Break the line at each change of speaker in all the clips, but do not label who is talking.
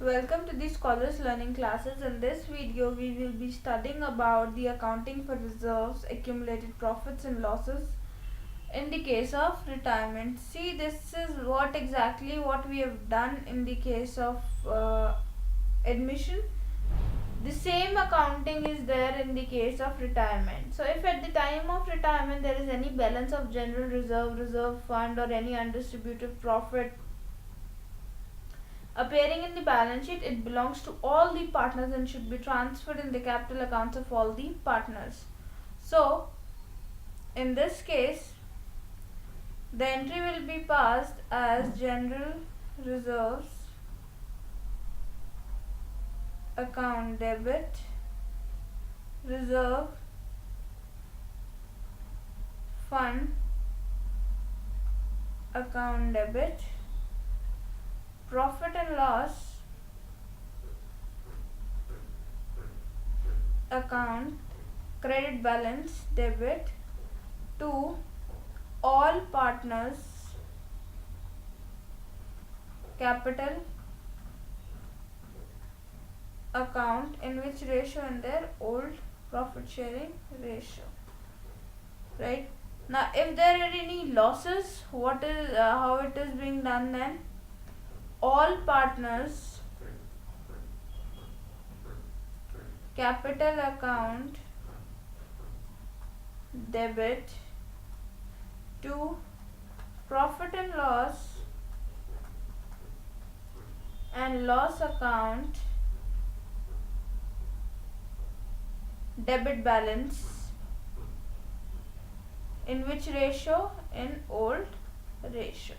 Welcome to the Scholars Learning classes. In this video, we will be studying about the accounting for reserves, accumulated profits and losses in the case of retirement. See, this is what we have done in the case of admission. The same accounting is there in the case of retirement. So if at the time of retirement there is any balance of general reserve, reserve fund or any undistributed profit appearing in the balance sheet, it belongs to all the partners and should be transferred in the capital accounts of all the partners. So in this case, the entry will be passed as general reserves account debit, reserve fund account debit, profit and loss account credit balance debit to all partners capital account, in which ratio in their old profit sharing ratio. Right, now if there are any losses, how it is being done then? All partners capital account debit to profit and loss account debit balance, in which ratio? In old ratio.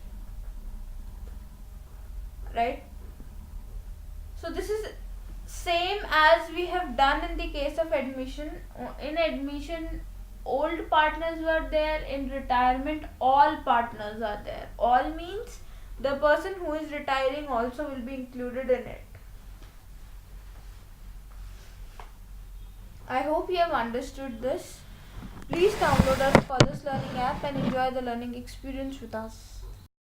Right, so this is same as we have done in the case of admission. In admission, old partners were there. In retirement, all partners are there. All means the person who is retiring also will be included in it. I hope you have understood this. Please download our Scholars Learning app and enjoy the learning experience with us.